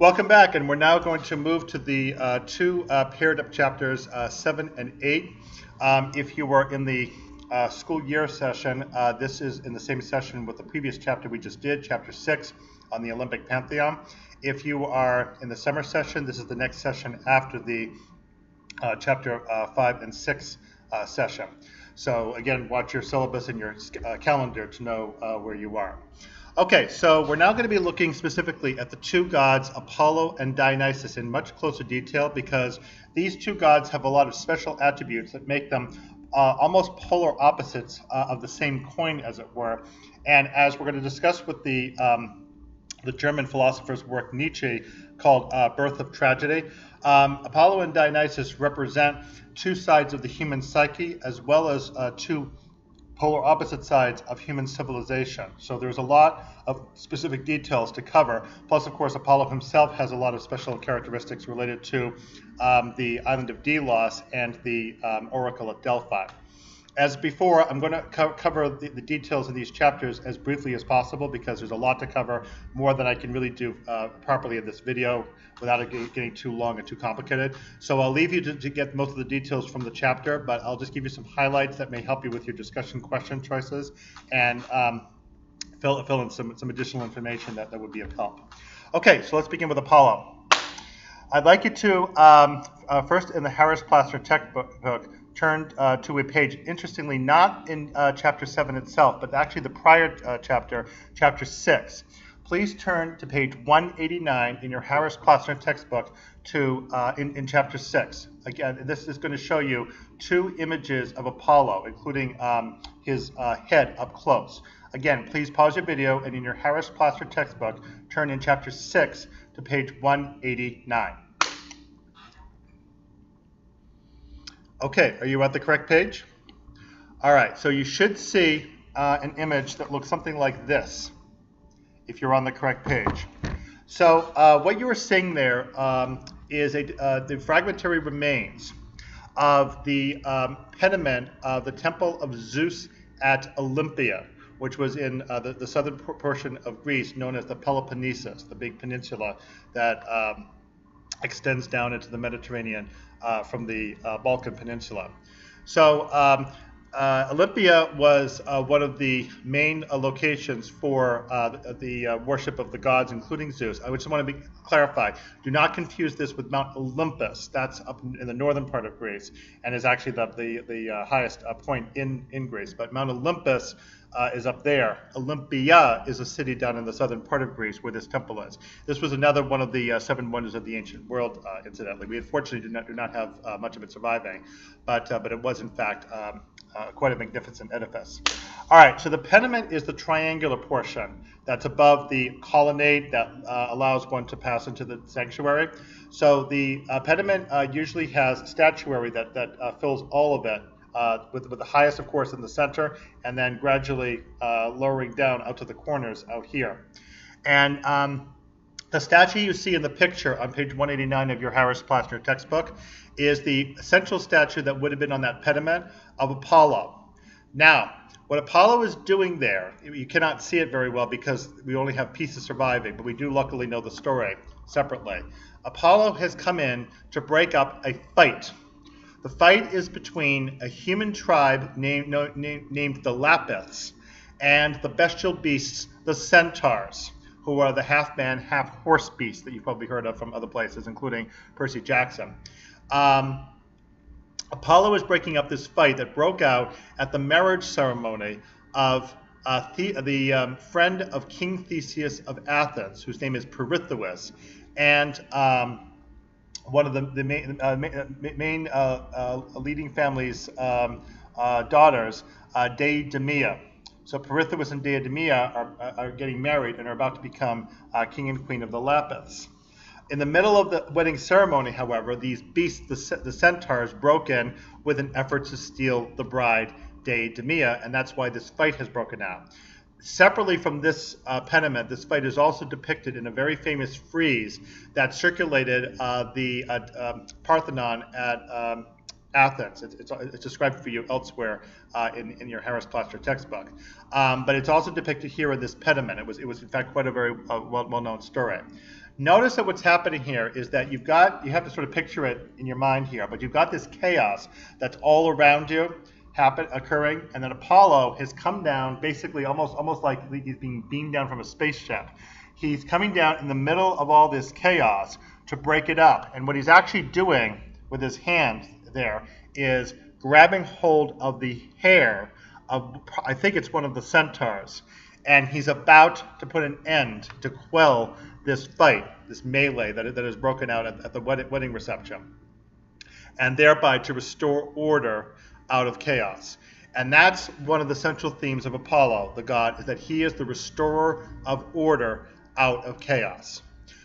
Welcome back, and we're now going to move to the two paired up chapters 7 and 8. If you were in the school year session, this is in the same session with the previous chapter we just did, chapter 6 on the Olympic Pantheon. If you are in the summer session, this is the next session after the chapter 5 and 6 session. So again, watch your syllabus and your calendar to know where you are. Okay, so we're now going to be looking specifically at the two gods, Apollo and Dionysus, in much closer detail because these two gods have a lot of special attributes that make them almost polar opposites of the same coin, as it were. And as we're going to discuss with the German philosopher's work Nietzsche called Birth of Tragedy, Apollo and Dionysus represent two sides of the human psyche as well as two polar opposite sides of human civilization. So there's a lot of specific details to cover. Plus, of course, Apollo himself has a lot of special characteristics related to the island of Delos and the Oracle at Delphi. As before, I'm going to cover the details of these chapters as briefly as possible because there's a lot to cover, more than I can really do properly in this video without it getting too long and too complicated. So I'll leave you to get most of the details from the chapter, but I'll just give you some highlights that may help you with your discussion question choices and fill in some additional information that would be of help. Okay, so let's begin with Apollo. I'd like you to, first in the Harris-Platzner textbook, turn to a page, interestingly, not in chapter 7 itself, but actually the prior chapter, chapter 6. Please turn to page 189 in your Harris-Platzner textbook to in chapter 6. Again, this is going to show you two images of Apollo, including his head up close. Again, please pause your video and in your Harris-Platzner textbook, turn in chapter 6 to page 189. Okay, are you at the correct page? All right, so you should see an image that looks something like this if you're on the correct page. So what you are seeing there is the fragmentary remains of the pediment of the temple of Zeus at Olympia, which was in the southern portion of Greece known as the Peloponnesus, the big peninsula that extends down into the Mediterranean from the Balkan Peninsula. So Olympia was one of the main locations for the worship of the gods, including Zeus. I just want to clarify, do not confuse this with Mount Olympus. That's up in the northern part of Greece and is actually the highest point in Greece. But Mount Olympus is up there. Olympia is a city down in the southern part of Greece where this temple is. This was another one of the 7 wonders of the ancient world, incidentally. We unfortunately do not have much of it surviving, but it was in fact quite a magnificent edifice. All right, so the pediment is the triangular portion that's above the colonnade that allows one to pass into the sanctuary. So the pediment usually has statuary that fills all of it, with the highest, of course, in the center, and then gradually lowering down out to the corners out here. And the statue you see in the picture on page 189 of your Harris-Platzner textbook is the central statue that would have been on that pediment of Apollo. Now, what Apollo is doing there, you cannot see it very well because we only have pieces surviving, but we do luckily know the story separately. Apollo has come in to break up a fight. The fight is between a human tribe named the Lapiths and the bestial beasts, the centaurs, who are the half-man, half-horse beasts that you've probably heard of from other places, including Percy Jackson. Apollo is breaking up this fight that broke out at the marriage ceremony of the friend of King Theseus of Athens, whose name is Pirithous, and one of the main leading family's daughters, Deidamia. So Pirithous and Deidamia are getting married and are about to become king and queen of the Lapiths. In the middle of the wedding ceremony, however, these beasts, the centaurs, broke in with an effort to steal the bride, Deidamia, and that's why this fight has broken out. Separately from this pediment, this fight is also depicted in a very famous frieze that circulated the Parthenon at Athens. It's described for you elsewhere in your Harris-Platzner textbook. But it's also depicted here in this pediment. It was in fact quite a very well-known story. Notice that what's happening here is that you have to sort of picture it in your mind here, but you've got this chaos that's all around you occurring, and then Apollo has come down basically almost like he's being beamed down from a spaceship. He's coming down in the middle of all this chaos to break it up, and what he's actually doing with his hand there is grabbing hold of the hair of, I think it's one of the centaurs, and he's about to put an end to quell this fight, this melee that has broken out at the wedding reception, and thereby to restore order out of chaos. And that's one of the central themes of Apollo, the god, is that he is the restorer of order out of chaos.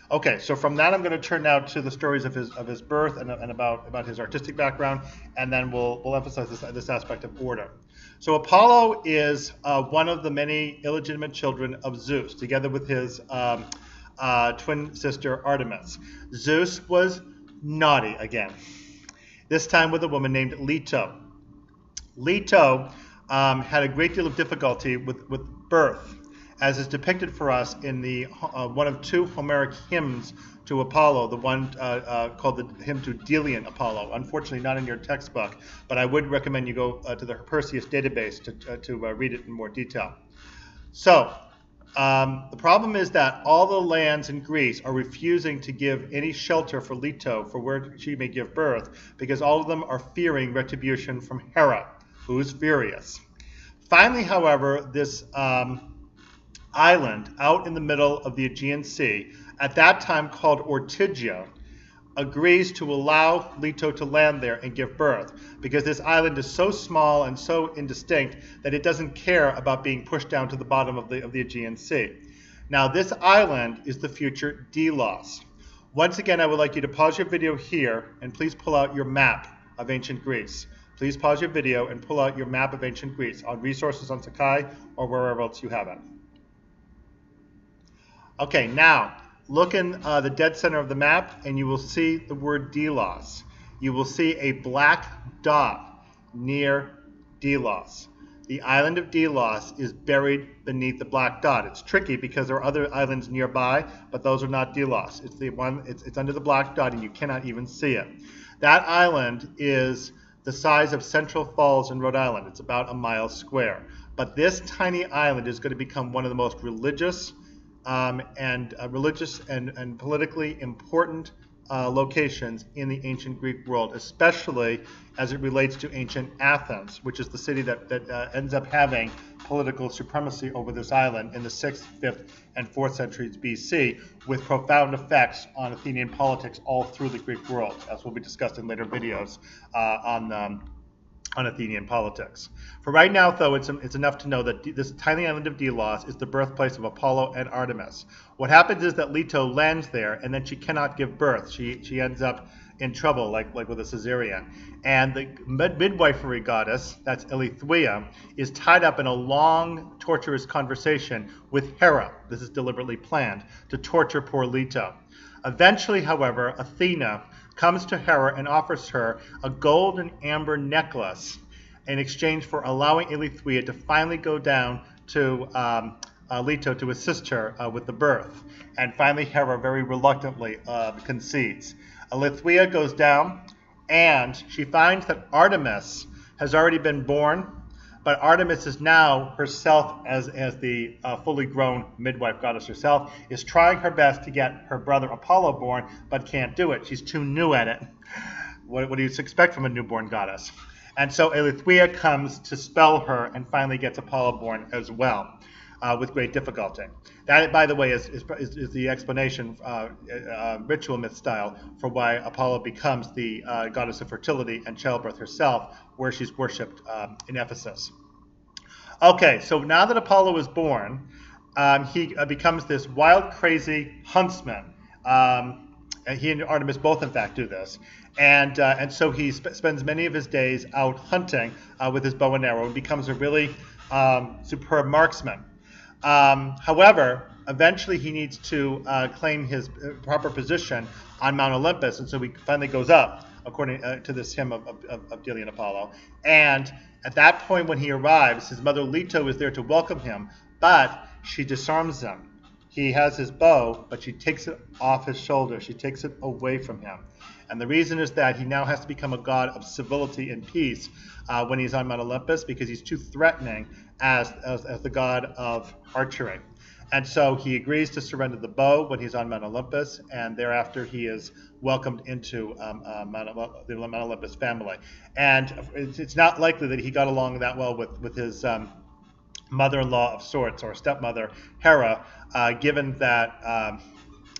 Okay, so from that I'm going to turn now to the stories of his birth and about his artistic background, and then we'll emphasize this aspect of order. So Apollo is one of the many illegitimate children of Zeus, together with his twin sister Artemis. Zeus was naughty again, this time with a woman named Leto. Leto had a great deal of difficulty with birth, as is depicted for us in the one of two Homeric hymns to Apollo, the one called the hymn to Delian Apollo. Unfortunately, not in your textbook, but I would recommend you go to the Perseus database to read it in more detail. So, the problem is that all the lands in Greece are refusing to give any shelter for Leto for where she may give birth, because all of them are fearing retribution from Hera, who is furious. Finally, however, this island out in the middle of the Aegean Sea, at that time called Ortygia, agrees to allow Leto to land there and give birth, because this island is so small and so indistinct that it doesn't care about being pushed down to the bottom of the Aegean Sea. Now, this island is the future Delos. Once again, I would like you to pause your video here and please pull out your map of ancient Greece. Please pause your video and pull out your map of ancient Greece on Resources on Sakai or wherever else you have it. Okay, now look in the dead center of the map and you will see the word Delos. You will see a black dot near Delos. The island of Delos is buried beneath the black dot. It's tricky because there are other islands nearby, but those are not Delos. It's the one. It's under the black dot and you cannot even see it. That island is the size of Central Falls in Rhode Island. It's about a mile square. But this tiny island is going to become one of the most religious and politically important locations in the ancient Greek world, especially as it relates to ancient Athens, which is the city that ends up having political supremacy over this island in the 6th, 5th, and 4th centuries BC, with profound effects on Athenian politics all through the Greek world, as will be discussed in later videos on Athenian politics. For right now, though, it's enough to know that this tiny island of Delos is the birthplace of Apollo and Artemis. What happens is that Leto lands there, and then she cannot give birth. She ends up in trouble, like with a cesarean. And the midwifery goddess, that's Eleutheria, is tied up in a long, torturous conversation with Hera. This is deliberately planned, to torture poor Leto. Eventually, however, Athena comes to Hera and offers her a gold and amber necklace in exchange for allowing Eleutheria to finally go down to Leto to assist her with the birth. And finally, Hera very reluctantly concedes. Eleutheria goes down, and she finds that Artemis has already been born, but Artemis is now herself, as the fully grown midwife goddess herself, is trying her best to get her brother Apollo born, but can't do it. She's too new at it. What do you expect from a newborn goddess? And so Eleutheria comes to spell her and finally gets Apollo born as well, with great difficulty. That, by the way, is the explanation, ritual myth style, for why Apollo becomes the goddess of fertility and childbirth herself, where she's worshipped in Ephesus. Okay, so now that Apollo is born, he becomes this wild, crazy huntsman. He and Artemis both, in fact, do this. And so he spends many of his days out hunting with his bow and arrow and becomes a really superb marksman. However, eventually he needs to claim his proper position on Mount Olympus, and so he finally goes up according to this hymn of Delian Apollo. And at that point when he arrives, his mother Leto is there to welcome him, but she disarms him. He has his bow, but she takes it off his shoulder. She takes it away from him. And the reason is that he now has to become a god of civility and peace when he's on Mount Olympus, because he's too threatening as the god of archery. And so he agrees to surrender the bow when he's on Mount Olympus, and thereafter he is welcomed into the Mount Olympus family. And it's not likely that he got along that well with his mother-in-law of sorts, or stepmother, Hera, given that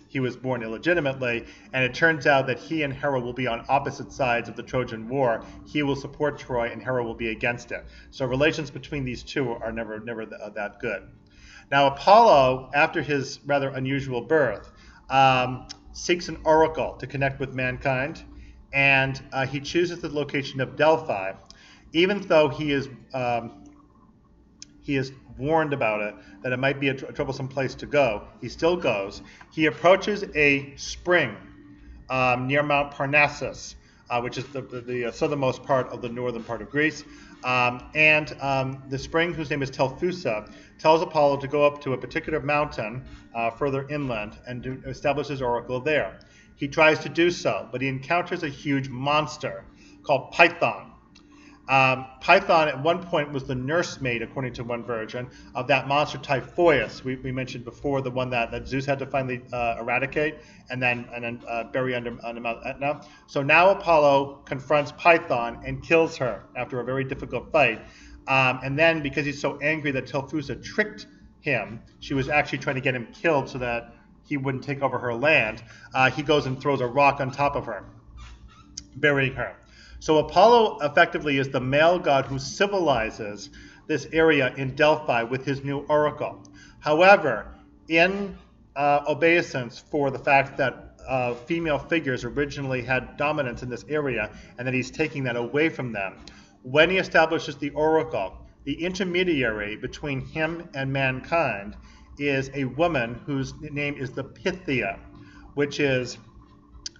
he was born illegitimately, and it turns out that he and Hera will be on opposite sides of the Trojan War. He will support Troy, and Hera will be against it. So relations between these two are never that good. Now Apollo, after his rather unusual birth, seeks an oracle to connect with mankind, and he chooses the location of Delphi, even though he is warned about it, that it might be a troublesome place to go. He still goes. He approaches a spring near Mount Parnassus, which is the southernmost part of the northern part of Greece. And the spring, whose name is Telphusa, tells Apollo to go up to a particular mountain further inland and to establish his oracle there. He tries to do so, but he encounters a huge monster called Python. Python at one point was the nursemaid, according to one version, of that monster Typhoeus we mentioned before, the one that Zeus had to finally eradicate and then bury under Mount Etna. So now Apollo confronts Python and kills her after a very difficult fight. And then, because he's so angry that Telphusa tricked him, she was actually trying to get him killed so that he wouldn't take over her land, he goes and throws a rock on top of her, burying her. So Apollo effectively is the male god who civilizes this area in Delphi with his new oracle. However, in obeisance for the fact that female figures originally had dominance in this area and that he's taking that away from them, when he establishes the oracle, the intermediary between him and mankind is a woman whose name is the Pythia, which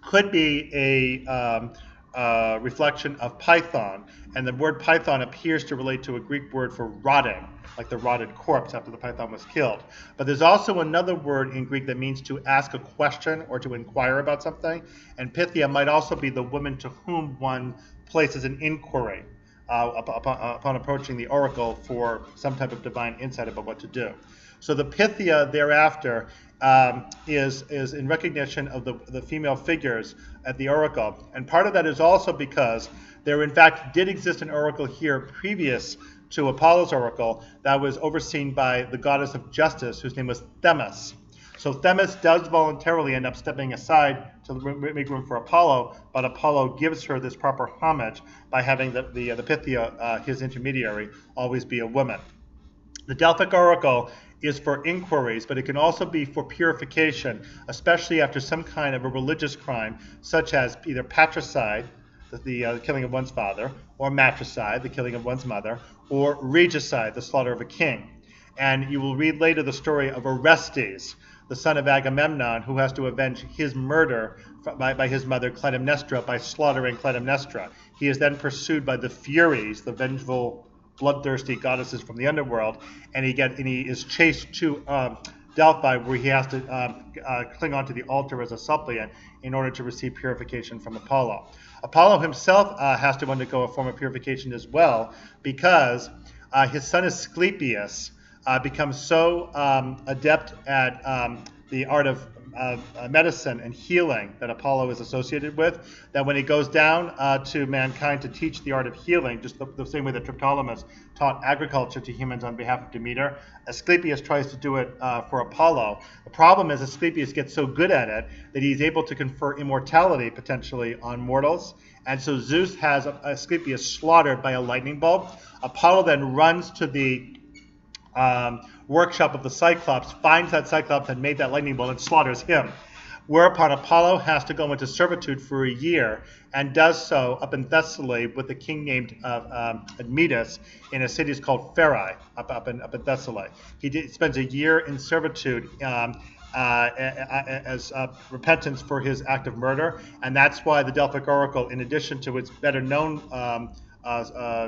could be a reflection of Python, and the word Python appears to relate to a Greek word for rotting, like the rotted corpse after the python was killed. But there's also another word in Greek that means to ask a question or to inquire about something, and Pythia might also be the woman to whom one places an inquiry upon approaching the oracle for some type of divine insight about what to do. So the Pythia thereafter is in recognition of the female figures at the oracle. And part of that is also because there in fact did exist an oracle here previous to Apollo's oracle that was overseen by the goddess of justice, whose name was Themis. So Themis does voluntarily end up stepping aside to make room for Apollo, but Apollo gives her this proper homage by having the Pythia, his intermediary, always be a woman. The Delphic oracle is for inquiries, but it can also be for purification, especially after some kind of a religious crime, such as either patricide, the killing of one's father, or matricide, the killing of one's mother, or regicide, the slaughter of a king. And you will read later the story of Orestes, the son of Agamemnon, who has to avenge his murder by his mother Clytemnestra by slaughtering Clytemnestra. He is then pursued by the Furies, the vengeful, bloodthirsty goddesses from the underworld, and he is chased to Delphi, where he has to cling onto the altar as a suppliant in order to receive purification from Apollo. Apollo himself has to undergo a form of purification as well, because his son Asclepius becomes so adept at the art of medicine and healing that Apollo is associated with, that when he goes down to mankind to teach the art of healing, just the same way that Triptolemus taught agriculture to humans on behalf of Demeter, Asclepius tries to do it for Apollo. The problem is Asclepius gets so good at it that he's able to confer immortality potentially on mortals, and so Zeus has Asclepius slaughtered by a lightning bolt. Apollo then runs to the workshop of the Cyclops, finds that Cyclops had made that lightning bolt and slaughters him. Whereupon Apollo has to go into servitude for a year, and does so up in Thessaly with a king named Admetus in a city called Pherae, up in Thessaly. He spends a year in servitude as repentance for his act of murder, and that's why the Delphic Oracle, in addition to its better known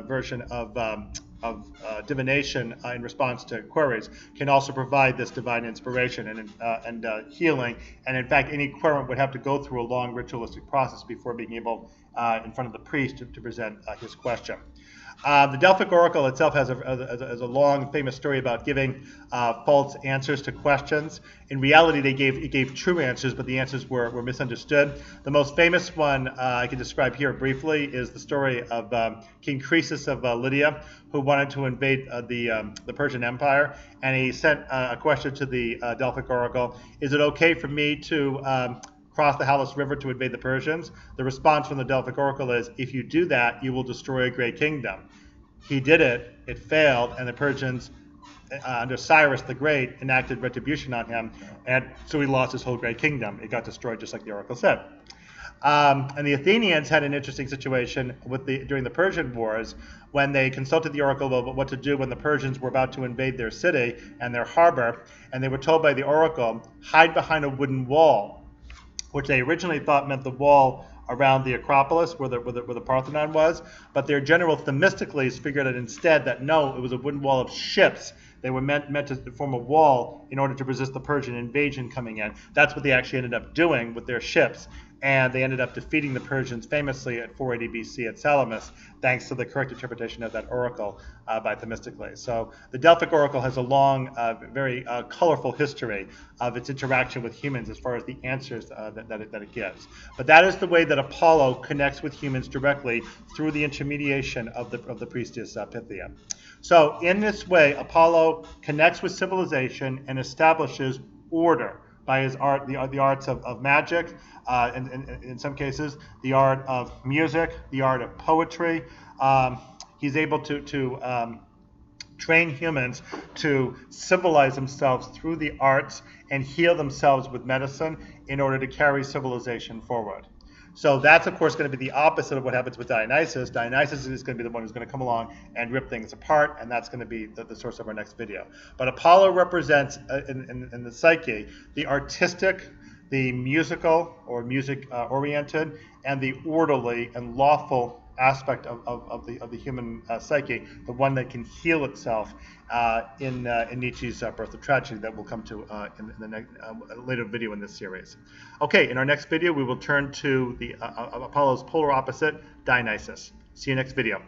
version of divination in response to queries, can also provide this divine inspiration and healing. And in fact, any querent would have to go through a long ritualistic process before being able, in front of the priest, to present his question. The Delphic Oracle itself has a long, famous story about giving false answers to questions. In reality, it gave true answers, but the answers were misunderstood. The most famous one I can describe here briefly is the story of King Croesus of Lydia, who wanted to invade the Persian Empire, and he sent a question to the Delphic Oracle: "Is it okay for me to cross the Halys River to invade the Persians?" The response from the Delphic Oracle is, "If you do that, you will destroy a great kingdom." He did it, it failed, and the Persians, under Cyrus the Great, enacted retribution on him, and so he lost his whole great kingdom. It got destroyed just like the oracle said. And the Athenians had an interesting situation during the Persian Wars, when they consulted the oracle about what to do when the Persians were about to invade their city and their harbor, and they were told by the oracle, hide behind a wooden wall, which they originally thought meant the wall around the Acropolis where the Parthenon was, but their general Themistocles figured out instead that no, it was a wooden wall of ships. They were meant to form a wall in order to resist the Persian invasion coming in. That's what they actually ended up doing with their ships, and they ended up defeating the Persians famously at 480 BC at Salamis, thanks to the correct interpretation of that oracle by Themistocles. So the Delphic Oracle has a long, very colorful history of its interaction with humans as far as the answers that it gives. But that is the way that Apollo connects with humans directly through the intermediation of the priestess Pythia. So in this way, Apollo connects with civilization and establishes order by his art, the arts of magic, and in some cases, the art of music, the art of poetry. He's able to train humans to civilize themselves through the arts and heal themselves with medicine in order to carry civilization forward. So that's, of course, going to be the opposite of what happens with Dionysus. Dionysus is going to be the one who's going to come along and rip things apart, and that's going to be the source of our next video. But Apollo represents, in the psyche, the artistic, the musical or music-oriented, and the orderly and lawful aspect of the human psyche, the one that can heal itself in Nietzsche's Birth of Tragedy that we'll come to in the next, later video in this series. Okay, in our next video, we will turn to the Apollo's polar opposite, Dionysus. See you next video.